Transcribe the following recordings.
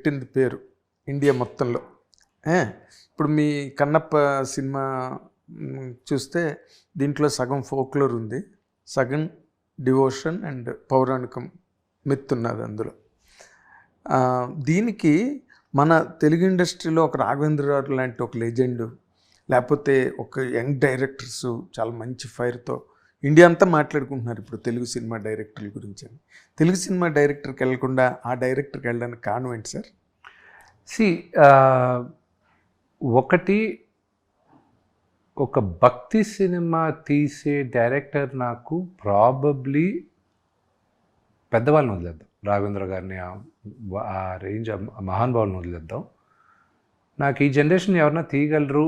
పెట్టింది పేరు ఇండియా మొత్తంలో. ఇప్పుడు మీ కన్నప్ప సినిమా చూస్తే దీంట్లో సగం ఫోక్లోర్ ఉంది, సగం డివోషన్ అండ్ పౌరాణికం మిత్ ఉన్నది అందులో. దీనికి మన తెలుగు ఇండస్ట్రీలో ఒక రాఘవేంద్రరావు లాంటి ఒక లెజెండ్, లేకపోతే ఒక యంగ్ డైరెక్టర్స్ చాలా మంచి ఫైర్తో ఇండియా అంతా మాట్లాడుకుంటున్నారు ఇప్పుడు తెలుగు సినిమా డైరెక్టర్ల గురించి. అని తెలుగు సినిమా డైరెక్టర్కి వెళ్ళకుండా ఆ డైరెక్టర్కి వెళ్ళడానికి కారణం ఏంటి సార్? ఒకటి, ఒక భక్తి సినిమా తీసే డైరెక్టర్ నాకు ప్రాబబ్లీ పెద్దవాళ్ళని వదిలేద్దాం, రాఘవేంద్ర గారిని, ఆ రేంజ్ మహానుభావులను వదిలేద్దాం. నాకు ఈ జనరేషన్ ఎవరన్నా తీయగలరు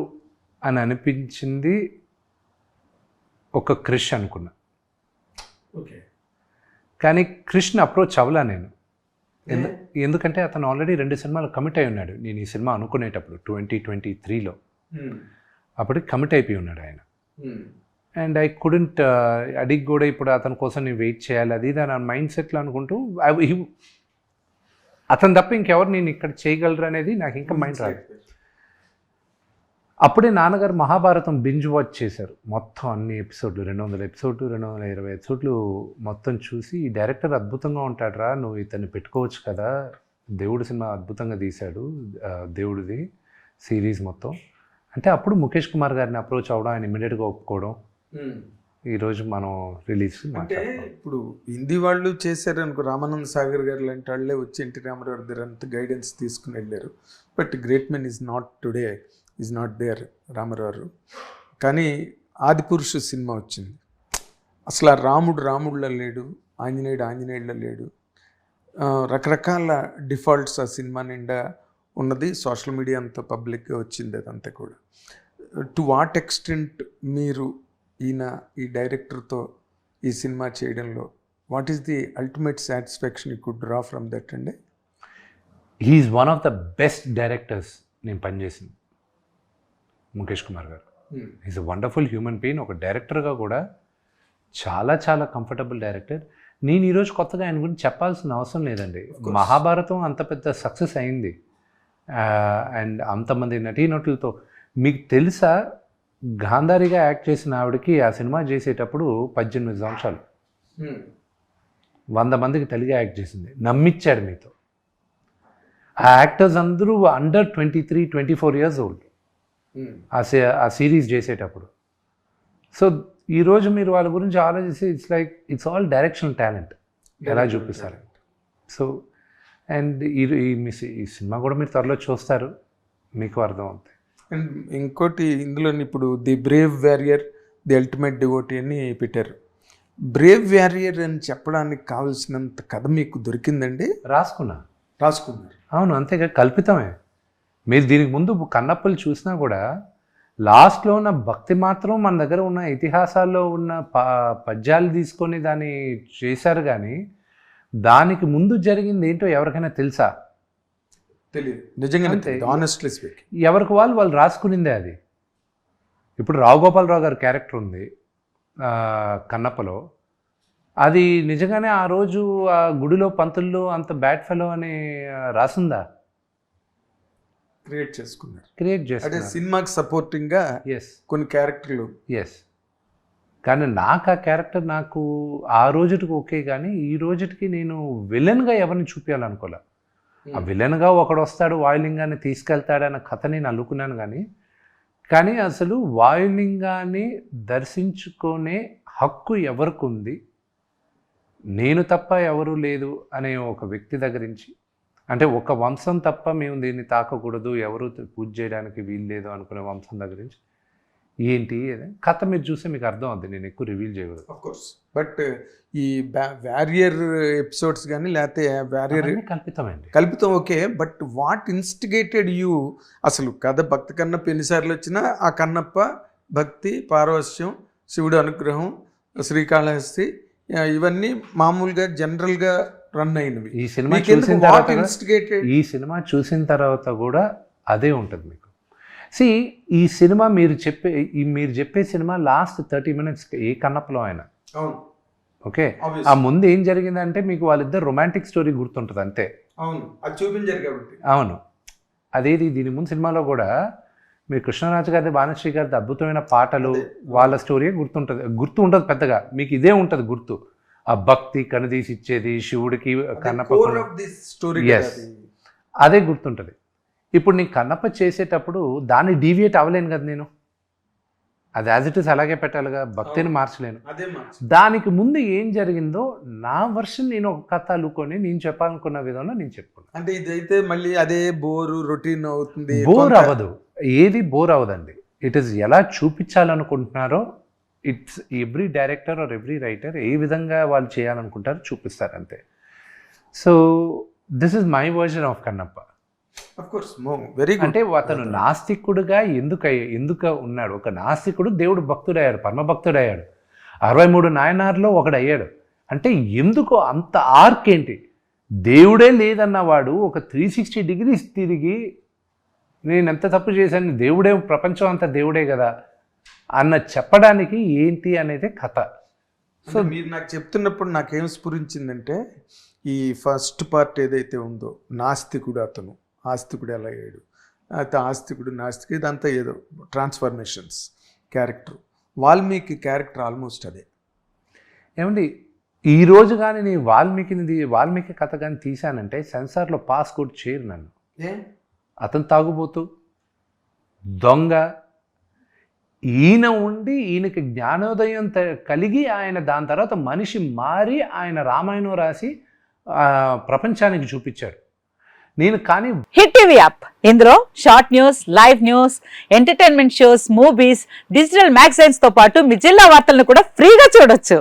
అని అనిపించింది ఒక క్రిష్ అనుకున్నా. ఓకే, కానీ క్రిష్ని అప్రోచ్ అవ్వలా నేను. ఎందుకంటే అతను ఆల్రెడీ 2 సినిమాలు కమిట్ అయి ఉన్నాడు. నేను ఈ సినిమా అనుకునేటప్పుడు 2023లో అప్పటికి కమిట్ అయిపోయి ఉన్నాడు ఆయన. అండ్ ఐ కుడెంట్ అడిగి కూడా ఇప్పుడు అతని కోసం నేను వెయిట్ చేయాలి అది నా మైండ్ సెట్లో అనుకుంటూ అతను తప్ప ఇంకెవరు నేను ఇక్కడ చేయగలరు అనేది నాకు ఇంకా మైండ్ రాదు. అప్పుడే నాన్నగారు మహాభారతం బింజ్ వాచ్ చేశారు మొత్తం అన్ని ఎపిసోడ్లు, 200 ఎపిసోడ్లు, 220 ఎపిసోడ్లు మొత్తం చూసి, ఈ డైరెక్టర్ అద్భుతంగా ఉంటాడురా, నువ్వు ఇతన్ని పెట్టుకోవచ్చు కదా, దేవుడు సినిమా అద్భుతంగా తీశాడు, దేవుడిది సిరీస్ మొత్తం అంటే. అప్పుడు ముఖేష్ కుమార్ గారిని అప్రోచ్ అవ్వడం, ఆయన ఇమ్మీడియట్గా ఒప్పుకోవడం, ఈరోజు మనం రిలీజ్. అంటే ఇప్పుడు హిందీ వాళ్ళు చేశారు అనుకో, రామానంద్ సాగర్ గారు లాంటి వాళ్ళే వచ్చి ఎన్టీ రామారావు దగ్గర అంత గైడెన్స్ తీసుకుని వెళ్ళారు. But great men is not today, is not there Ramarao. కానీ ఆదిపురుషు సినిమా వచ్చింది, అసలు ఆ రాముడు రాముడిలో లేడు, ఆంజనేయుడు ఆంజనేయుడిలో లేడు, రకరకాల డిఫాల్ట్స్ ఆ సినిమా నిండా ఉన్నది. సోషల్ మీడియా అంతా పబ్లిక్గా వచ్చింది అదంతా కూడా. టు వాట్ ఎక్స్టెంట్ మీరు ఈ డైరెక్టర్తో ఈ సినిమా చేయడంలో what is the ultimate satisfaction you could draw from that అండి? He is one of the best directors నేను పనిచేసింది, ముఖేష్ కుమార్ గారు. Is a wonderful human being. ఒక డైరెక్టర్గా కూడా చాలా చాలా కంఫర్టబుల్ డైరెక్టర్. నేను ఈరోజు కొత్తగా ఆయన గురించి చెప్పాల్సిన అవసరం లేదండి. మహాభారతం అంత పెద్ద సక్సెస్ అయింది, అండ్ అంతమంది నటీనటులతో. మీకు తెలుసా, గాంధారిగా యాక్ట్ చేసిన ఆవిడకి ఆ సినిమా చేసేటప్పుడు 18 సంవత్సరాలు, 100 మందికి తల్లిగా యాక్ట్ చేసింది, నమ్మిచ్చాడు మీతో. ఆ యాక్టర్స్ అందరూ అండర్ 23-24 ఇయర్స్ ఓల్డ్ ఆ సిరీస్ చేసేటప్పుడు. సో ఈరోజు మీరు వాళ్ళ గురించి ఆలోచిస్తే ఇట్స్ ఆల్ డైరెక్షనల్ టాలెంట్, ఎలా చూపిస్తారు. సో అండ్ ఈ సినిమా కూడా మీరు త్వరలో చూస్తారు, మీకు అర్థం అవుతుంది. అండ్ ఇంకోటి ఇందులో ఇప్పుడు the brave warrior, the ultimate devotee అని పెట్టారు. బ్రేవ్ వారియర్ అని చెప్పడానికి కావాల్సినంత కథ మీకు దొరికిందండి? రాసుకున్నారు. అవును, అంతేగా, కల్పితమే. మీరు దీనికి ముందు కన్నప్పలు చూసినా కూడా లాస్ట్లో ఉన్న భక్తి మాత్రం మన దగ్గర ఉన్న ఇతిహాసాల్లో ఉన్న పద్యాలు తీసుకొని దాన్ని చేశారు. కానీ దానికి ముందు జరిగింది ఏంటో ఎవరికైనా తెలుసా? తెలియదు, నిజంగా. ఆనెస్ట్లీ స్పీకింగ్, ఎవరికి వాళ్ళు రాసుకునిందే అది. ఇప్పుడు రావు గోపాలరావు గారి క్యారెక్టర్ ఉంది కన్నప్పలో, అది నిజంగానే ఆ రోజు ఆ గుడిలో పంతుల్లో అంత బ్యాడ్ ఫెలో అని రాసిందా? క్రియేట్ చేసుకున్నారు. అంటే సినిమాకి సపోర్టింగ్గా కొన్ని క్యారెక్టర్లు. కానీ నాకు ఆ క్యారెక్టర్ నాకు ఆ రోజుటికి ఓకే, కానీ ఈ రోజుటికి నేను విలన్గా ఎవరిని చూపించాలనుకోలే. ఆ విలన్గా ఒకడు వస్తాడు, వాయులింగాన్ని తీసుకెళ్తాడన్న కథ నేను అల్లుకున్నాను. కానీ అసలు వాయులింగాన్ని దర్శించుకునే హక్కు ఎవరికి ఉంది, నేను తప్ప ఎవరు లేదు అనే ఒక వ్యక్తి దగ్గర నుంచి, అంటే ఒక వంశం తప్ప మేము దీన్ని తాకకూడదు, ఎవరు పూజ చేయడానికి వీలు లేదు అనుకునే వంశం దగ్గర నుంచి ఏంటి కథ మీరు చూస్తే మీకు అర్థం అవుతుంది. నేను ఎక్కువ రివీల్ చేయకూడదు ఆఫ్కోర్స్. బట్ ఈ వారియర్ ఎపిసోడ్స్ కానీ లేకపోతే వారియర్ కల్పితం okay, but what instigated you? అసలు కథ భక్తి కన్నప్ప ఎన్నిసార్లు వచ్చినా ఆ కన్నప్ప భక్తి, పారవశ్యం, శివుడు అనుగ్రహం, శ్రీకాళహస్తి, ఇవన్నీ మామూలుగా జనరల్గా రన్ అయినవి. ఈ సినిమా చూసిన తర్వాత కూడా అదే ఉంటుంది మీకు. ఈ సినిమా మీరు చెప్పే సినిమా లాస్ట్ 30 minutes ఏ కన్నప్పలో అయినా ఓకే. ఆ ముందు ఏం జరిగిందంటే మీకు వాళ్ళిద్దరు రొమాంటిక్ స్టోరీ గుర్తుంటుంది అంతే. అవును, అది చూపించారు కాబట్టి. అవును, అదేది దీని ముందు సినిమాలో కూడా మీరు కృష్ణరాజు గారి భానుశ్రీ గారి అద్భుతమైన పాటలు, వాళ్ళ స్టోరీ గుర్తు ఉండదు పెద్దగా, మీకు ఇదే ఉంటుంది గుర్తు, ఆ భక్తి కనుదీసి ఇచ్చేది శివుడికి కన్నప్ప, అదే గుర్తుంటుంది. ఇప్పుడు నేను కన్నప్ప చేసేటప్పుడు దాన్ని డీవియేట్ అవ్వలేను కదా నేను, అది యాజ్ ఇట్ ఇస్ అలాగే పెట్టాలిగా, భక్తిని మార్చలేను. దానికి ముందు ఏం జరిగిందో నా వర్షన్ నేను ఒక కథ అల్లుకొని నేను చెప్పాలనుకున్న విధంలో నేను చెప్పుకున్నాను. అంటే ఇదైతే మళ్ళీ అదే బోరు రొటీన్ అవుతుంది, బోర్ అవ్వదు, ఏది బోర్ అవ్వదండి. ఇట్ ఈస్ ఎలా చూపించాలనుకుంటున్నారో, it's every director or every writer ఏ విధంగా వాళ్ళు చేయాలనుకుంటారో చూపిస్తారు అంతే. So this is my version of Kannappa. అంటే అతను నాస్తికుడుగా ఎందుకు ఉన్నాడు, ఒక నాస్తికుడు దేవుడు భక్తుడయ్యాడు, పరమభక్తుడయ్యాడు, 63 నాయనార్లో ఒకడయ్యాడు. అంటే ఎందుకు అంత ఆర్క్ ఏంటి, దేవుడే లేదన్నవాడు ఒక 360 degrees తిరిగి నేను ఎంత తప్పు చేశాను, దేవుడే ప్రపంచం అంతా దేవుడే కదా అన్న చెప్పడానికి ఏంటి అనేది కథ. సో మీరు నాకు చెప్తున్నప్పుడు నాకేం స్ఫురించిందంటే, ఈ ఫస్ట్ పార్ట్ ఏదైతే ఉందో, నాస్తికుడు అతను ఆస్తికుడు ఎలా అయ్యాడు, అయితే ఆస్తికుడు నాస్తికుడు, ఇదంతా ఏదో transformations character, Valmiki character almost అదే. ఏమండి ఈరోజు కానీ నేను వాల్మీకి కథ కానీ తీశానంటే సెన్సార్లో పాస్ కూడా చేయరు నన్ను. అతను తాగుబోతూ దొంగ, ఈయన ఉండి ఈయనకి జ్ఞానోదయం కలిగి ఆయన దాని తర్వాత మనిషి మారి ఆయన రామాయణం రాసి ప్రపంచానికి చూపించాడు. నేను కానీ హిట్ టీవీ యాప్, ఇందులో short news, live news, entertainment shows, movies, digital magazines తో పాటు మీ జిల్లా వార్తలను కూడా ఫ్రీగా చూడొచ్చు.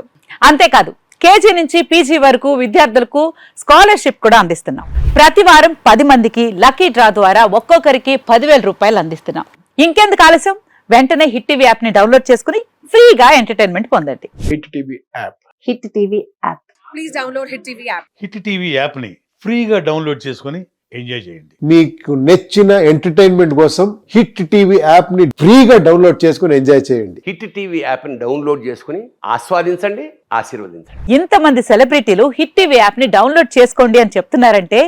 అంతేకాదు కేజీ నుంచి పీజీ వరకు విద్యార్థులకు స్కాలర్షిప్ కూడా అందిస్తున్నాం. ప్రతి వారం 10 మందికి లక్కీ డ్రా ద్వారా ఒక్కొక్కరికి 10,000 రూపాయలు అందిస్తున్నాం. ఇంకెందుకు ఆలస్యం, వెంటనే హిట్ టీవీ యాప్ ని డౌన్లోడ్ చేసుకుని ఫ్రీగా ఎంటర్టైన్మెంట్ పొందండి. Hit TV app. Hit TV app. Please download hit TV app. Hit TV app ని ఫ్రీగా డౌన్లోడ్ చేసుకొని ఎంజాయ్ చేయండి. మీకు నచ్చిన ఎంటర్టైన్మెంట్ కోసం హిట్ టీవీ యాప్ ని ఫ్రీగా డౌన్లోడ్ చేసుకొని ఎంజాయ్ చేయండి. హిట్ టీవీ యాప్ ని డౌన్లోడ్ చేసుకుని ఆస్వాదించండి, ఆశీర్వదించండి. ఇంతమంది సెలబ్రిటీలు హిట్ టీవీ యాప్ ని డౌన్లోడ్ చేసుకోండి అని చెప్తున్నారంటే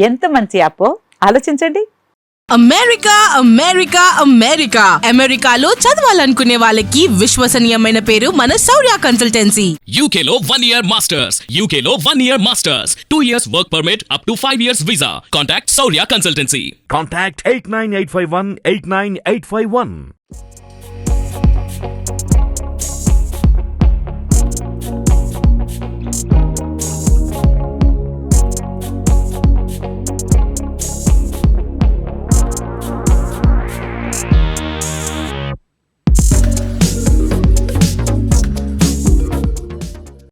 ఎంత మంచి యాప్ ఆలోచించండి. అమెరికా అమెరికా అమెరికా అమెరికాలో చదవాలనుకునే వాళ్ళకి విశ్వసనీయమైన పేరు మన శౌర్య కన్సల్టెన్సీ. UK లో 1 year masters, UK లో 1 year masters, 2 years work permit up to 5 years visa. Contact Shaurya Consultancy. Contact 89851 89851.